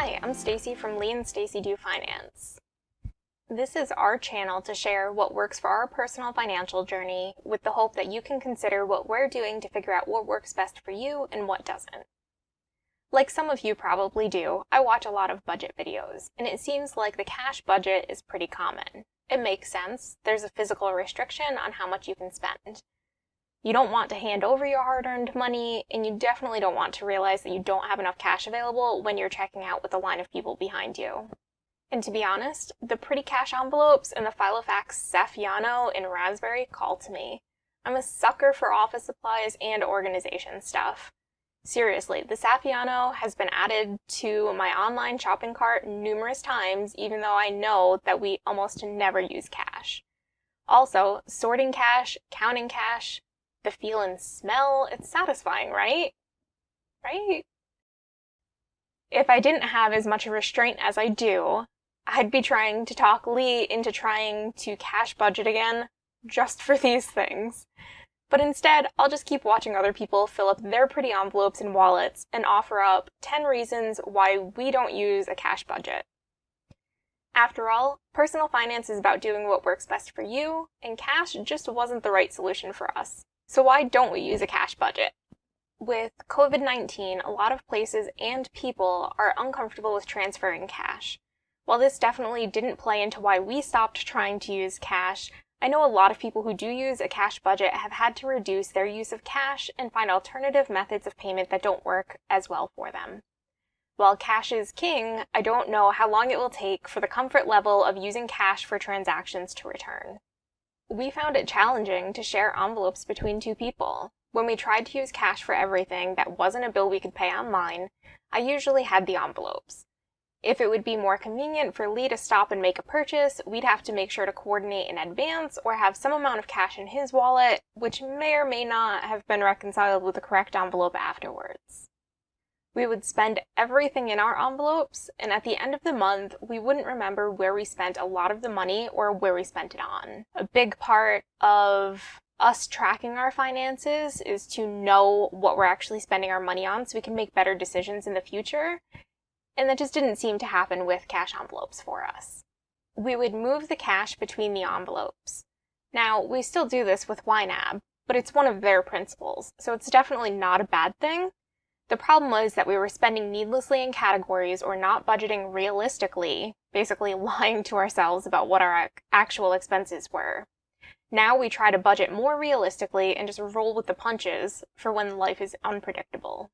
Hi, I'm Stacy from Lee and Stacy Do Finance. This is our channel to share what works for our personal financial journey with the hope that you can consider what we're doing to figure out what works best for you and what doesn't. Like some of you probably do, I watch a lot of budget videos, and it seems like the cash budget is pretty common. It makes sense. There's a physical restriction on how much you can spend. You don't want to hand over your hard-earned money, and you definitely don't want to realize that you don't have enough cash available when you're checking out with a line of people behind you. And to be honest, the pretty cash envelopes and the Filofax Saffiano in Raspberry call to me. I'm a sucker for office supplies and organization stuff. Seriously, the Saffiano has been added to my online shopping cart numerous times, even though I know that we almost never use cash. Also, sorting cash, counting cash, the feel and smell, it's satisfying, right? Right? If I didn't have as much restraint as I do, I'd be trying to talk Lee into trying to cash budget again just for these things. But instead, I'll just keep watching other people fill up their pretty envelopes and wallets and offer up 10 reasons why we don't use a cash budget. After all, personal finance is about doing what works best for you, and cash just wasn't the right solution for us. So why don't we use a cash budget? With COVID-19, a lot of places and people are uncomfortable with transferring cash. While this definitely didn't play into why we stopped trying to use cash, I know a lot of people who do use a cash budget have had to reduce their use of cash and find alternative methods of payment that don't work as well for them. While cash is king, I don't know how long it will take for the comfort level of using cash for transactions to return. We found it challenging to share envelopes between two people. When we tried to use cash for everything that wasn't a bill we could pay online, I usually had the envelopes. If it would be more convenient for Lee to stop and make a purchase, we'd have to make sure to coordinate in advance or have some amount of cash in his wallet, which may or may not have been reconciled with the correct envelope afterwards. We would spend everything in our envelopes, and at the end of the month, we wouldn't remember where we spent a lot of the money or where we spent it on. A big part of us tracking our finances is to know what we're actually spending our money on so we can make better decisions in the future, and that just didn't seem to happen with cash envelopes for us. We would move the cash between the envelopes. Now, we still do this with YNAB, but it's one of their principles, so it's definitely not a bad thing. The problem was that we were spending needlessly in categories or not budgeting realistically, basically lying to ourselves about what our actual expenses were. Now we try to budget more realistically and just roll with the punches for when life is unpredictable.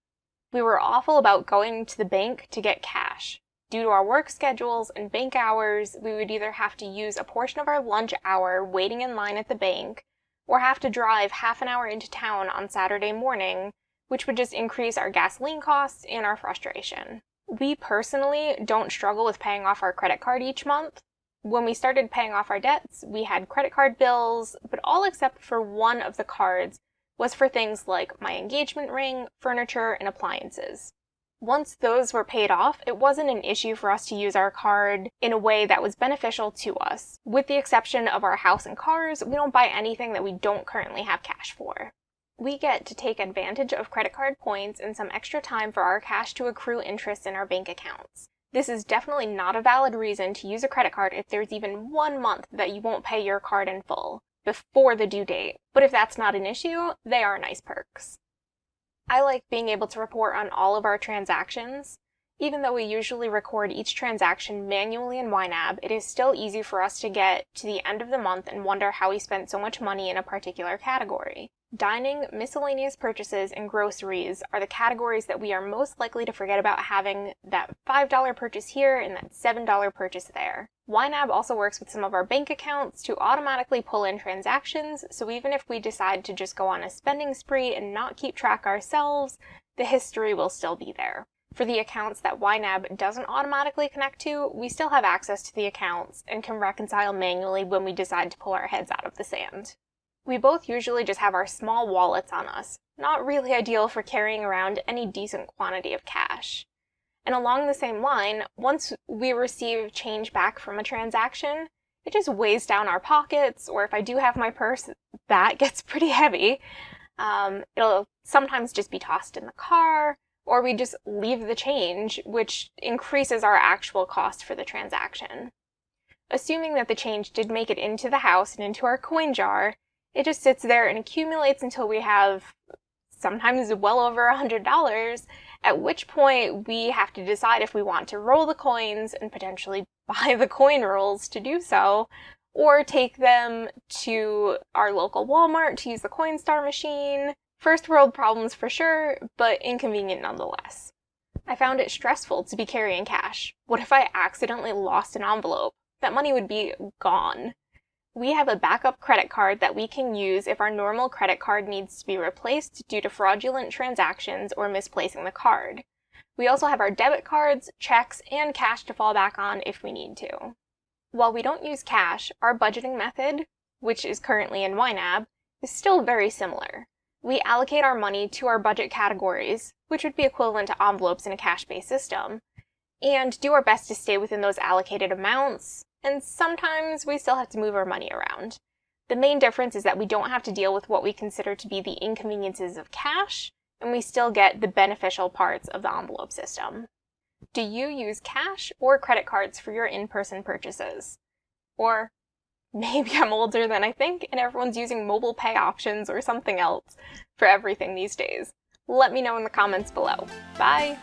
We were awful about going to the bank to get cash. Due to our work schedules and bank hours, we would either have to use a portion of our lunch hour waiting in line at the bank, or have to drive half an hour into town on Saturday morning, which would just increase our gasoline costs and our frustration. We personally don't struggle with paying off our credit card each month. When we started paying off our debts, we had credit card bills, but all except for one of the cards was for things like my engagement ring, furniture, and appliances. Once those were paid off, it wasn't an issue for us to use our card in a way that was beneficial to us. With the exception of our house and cars, we don't buy anything that we don't currently have cash for. We get to take advantage of credit card points and some extra time for our cash to accrue interest in our bank accounts. This is definitely not a valid reason to use a credit card if there's even 1 month that you won't pay your card in full before the due date. But if that's not an issue, they are nice perks. I like being able to report on all of our transactions. Even though we usually record each transaction manually in YNAB, it is still easy for us to get to the end of the month and wonder how we spent so much money in a particular category. Dining, miscellaneous purchases, and groceries are the categories that we are most likely to forget about having that $5 purchase here and that $7 purchase there. YNAB also works with some of our bank accounts to automatically pull in transactions, so even if we decide to just go on a spending spree and not keep track ourselves, the history will still be there. For the accounts that YNAB doesn't automatically connect to, we still have access to the accounts and can reconcile manually when we decide to pull our heads out of the sand. We both usually just have our small wallets on us, not really ideal for carrying around any decent quantity of cash. And along the same line, once we receive change back from a transaction, it just weighs down our pockets, or if I do have my purse, that gets pretty heavy. It'll sometimes just be tossed in the car, or we just leave the change, which increases our actual cost for the transaction. Assuming that the change did make it into the house and into our coin jar, it just sits there and accumulates until we have sometimes well over $100, at which point we have to decide if we want to roll the coins and potentially buy the coin rolls to do so, or take them to our local Walmart to use the Coinstar machine. First world problems for sure, but inconvenient nonetheless. I found it stressful to be carrying cash. What if I accidentally lost an envelope? That money would be gone. We have a backup credit card that we can use if our normal credit card needs to be replaced due to fraudulent transactions or misplacing the card. We also have our debit cards, checks, and cash to fall back on if we need to. While we don't use cash, our budgeting method, which is currently in YNAB, is still very similar. We allocate our money to our budget categories, which would be equivalent to envelopes in a cash-based system, and do our best to stay within those allocated amounts, and sometimes we still have to move our money around. The main difference is that we don't have to deal with what we consider to be the inconveniences of cash, and we still get the beneficial parts of the envelope system. Do you use cash or credit cards for your in-person purchases? Or maybe I'm older than I think and everyone's using mobile pay options or something else for everything these days. Let me know in the comments below. Bye!